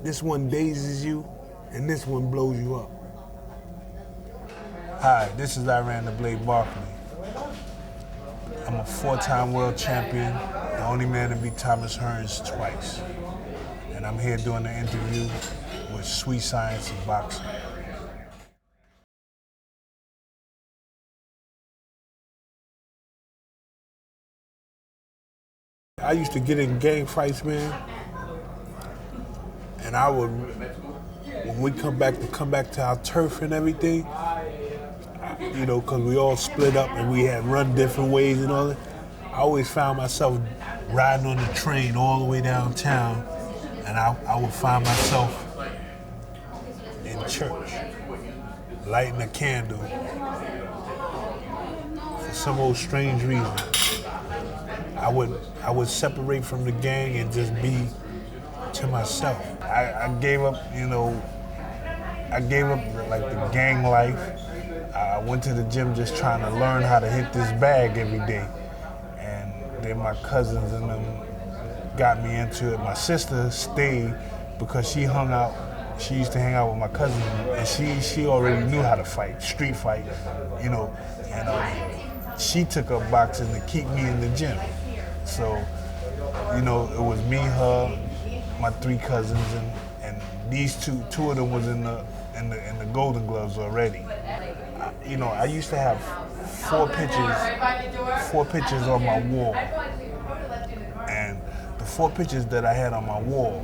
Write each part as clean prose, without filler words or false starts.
This one dazes you, and this one blows you up. Hi, this is Iran the Blade Barkley. I'm a 4-time world champion, the only man to beat Thomas Hearns twice. And I'm here doing an interview with Sweet Science of Boxing. I used to get in gang fights, man, and I would, when we come back to our turf and everything, you know, because we all split up and we had run different ways and all that, I always found myself riding on the train all the way downtown, and I would find myself in church, lighting a candle for some old strange reason. I would separate from the gang and just be to myself. I gave up, like the gang life. I went to the gym just trying to learn how to hit this bag every day. And then my cousins and them got me into it. My sister stayed because she used to hang out with my cousins, and she already knew how to fight, street fight, and she took up boxing to keep me in the gym. So, it was me, her, my 3 cousins, and these two of them was in the Golden Gloves already. I used to have 4 pictures on my wall, and the 4 pictures that I had on my wall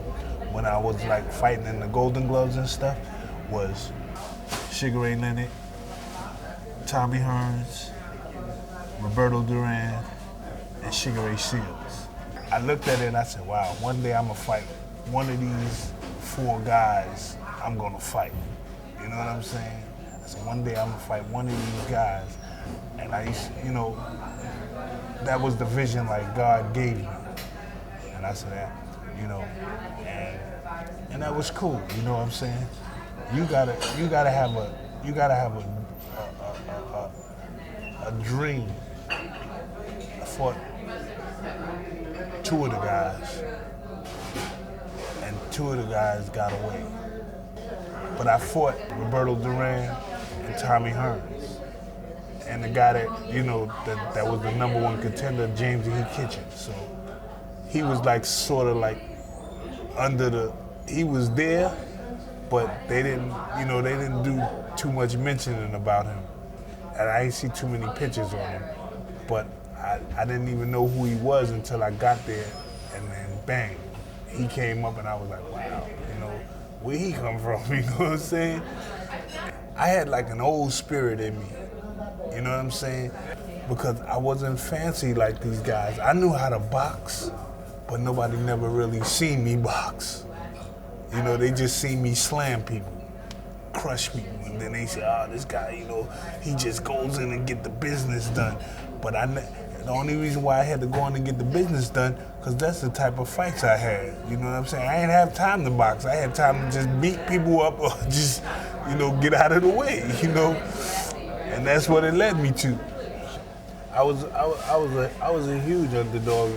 when I was like fighting in the Golden Gloves and stuff was Sugar Ray Leonard, Tommy Hearns, Roberto Duran, and Sugar Ray Seals. I looked at it and I said, wow, one day I'm gonna fight one of these 4 guys. I'm gonna fight. You know what I'm saying? I said, one day I'm gonna fight one of these guys. And I used, that was the vision like God gave me. And I said, and that was cool. You know what I'm saying? You gotta have a dream. I fought 2 of the guys, and 2 of the guys got away. But I fought Roberto Duran and Tommy Hearns, and the guy that was the #1 contender, James E. Kitchen. So he was like sort of like he was there, but they didn't do too much mentioning about him, and I didn't see too many pictures on him. But I didn't even know who he was until I got there, and then bang, he came up and I was like, wow, where he come from, you know what I'm saying? I had like an old spirit in me, you know what I'm saying? Because I wasn't fancy like these guys. I knew how to box, but nobody never really seen me box. They just seen me slam people, crush people, and then they say, this guy, he just goes in and get the business done. But the only reason why I had to go in and get the business done, because that's the type of fights I had. You know what I'm saying? I didn't have time to box. I had time to just beat people up or just, get out of the way, And that's what it led me to. I was a huge underdog,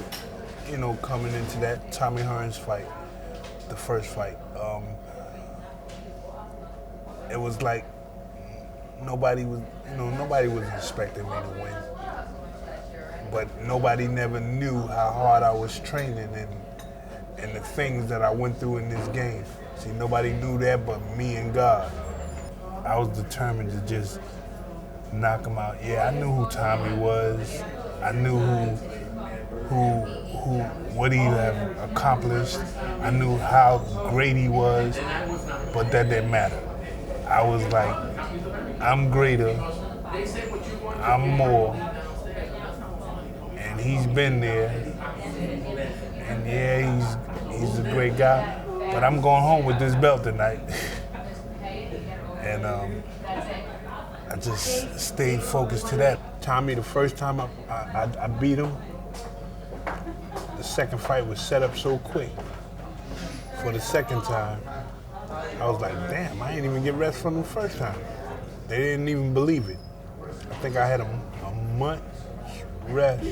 coming into that Tommy Hearns fight, the first fight. It was like nobody was expecting me to win. But nobody never knew how hard I was training and the things that I went through in this game. See, nobody knew that but me and God. I was determined to just knock him out. Yeah, I knew who Tommy was. I knew what he had accomplished. I knew how great he was, but that didn't matter. I was like, I'm greater, I'm more. And he's been there, and yeah, he's a great guy, but I'm going home with this belt tonight. And I just stayed focused to that. Tommy, the first time I beat him, the second fight was set up so quick. For the second time, I was like, damn, I didn't even get rest from the first time. They didn't even believe it. I think I had a month rest,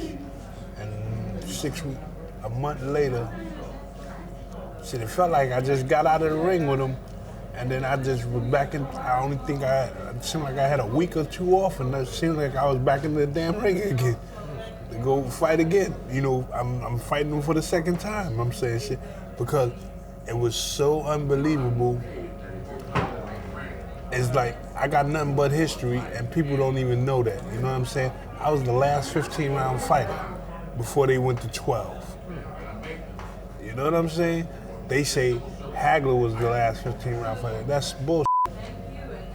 and 6 weeks, a month later, Shit, it felt like I just got out of the ring with him, and then I just was back in. It seemed like I had a week or two off, and it seemed like I was back in the damn ring again to go fight again. You know, I'm fighting him for the second time. I'm saying shit because it was so unbelievable. It's like I got nothing but history, and people don't even know that. You know what I'm saying? I was the last 15-round fighter before they went to 12. You know what I'm saying? They say Hagler was the last 15-round fighter. That's bullshit.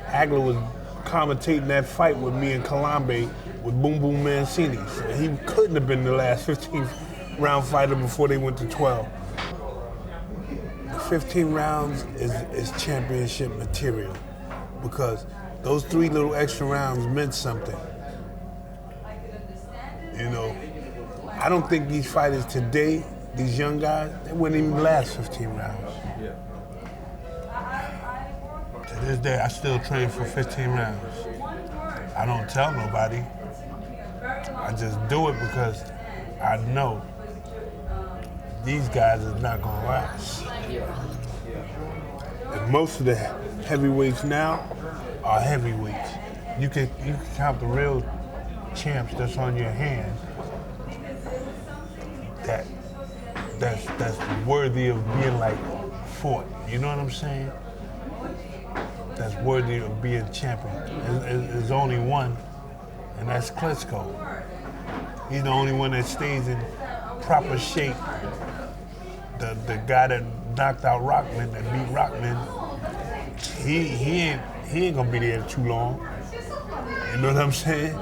Hagler was commentating that fight with me and Kalambe with Boom Boom Mancini. So he couldn't have been the last 15-round fighter before they went to 12. The 15 rounds is championship material because those 3 little extra rounds meant something. You know, I don't think these fighters today, these young guys, they wouldn't even last 15 rounds. To this day, I still train for 15 rounds. I don't tell nobody. I just do it because I know these guys is not gonna last. And most of the heavyweights now are heavyweights. You can count the real champs that's on your hand that's worthy of being like fought. You know what I'm saying? That's worthy of being champion. There's only one, and that's Klitschko. He's the only one that stays in proper shape. The guy that knocked out Rockman, that beat Rockman, he ain't gonna be there too long. You know what I'm saying?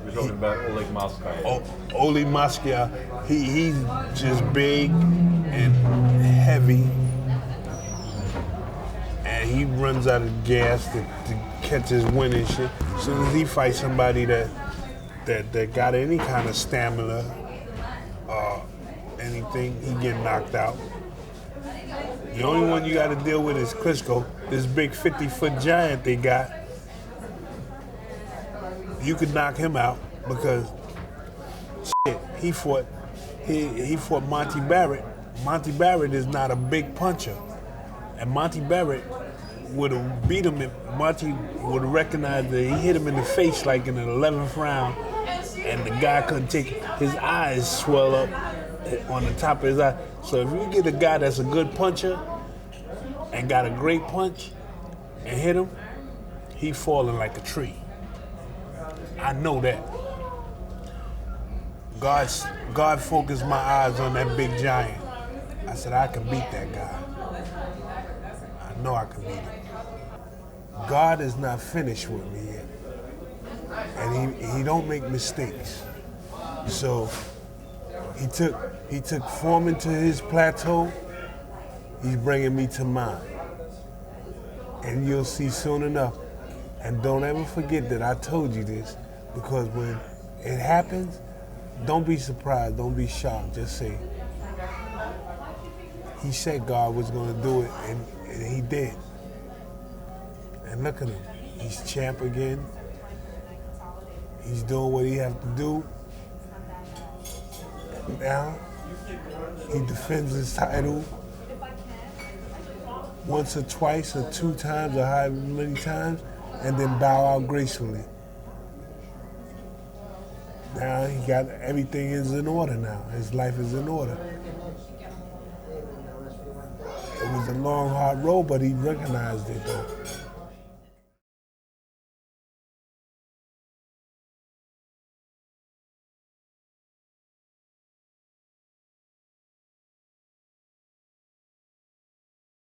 You're talking about Oleg Moskaya. Oleg Moskaya, he's just big and heavy, and he runs out of gas to catch his win and shit. As soon as he fights somebody that got any kind of stamina or anything, he get knocked out. The only one you got to deal with is Klitschko, this big 50-foot giant they got. You could knock him out because shit, he fought Monty Barrett. Monty Barrett is not a big puncher, and Monty Barrett would have beat him if Monty would have recognized that he hit him in the face like in the 11th round, and the guy couldn't take it. His eyes swell up on the top of his eye. So if you get a guy that's a good puncher and got a great punch and hit him, he falling like a tree. I know that. God focused my eyes on that big giant. I said, I can beat that guy. I know I can beat him. God is not finished with me yet. And he don't make mistakes. So he took Foreman to his plateau. He's bringing me to mine. And you'll see soon enough. And don't ever forget that I told you this, because when it happens, don't be surprised, don't be shocked. Just say, he said God was going to do it, and he did. And look at him. He's champ again. He's doing what he has to do. And now, he defends his title once or twice or 2 times or however many times, and then bow out gracefully. Now he got everything is in order now. His life is in order. It was a long, hard road, but he recognized it though.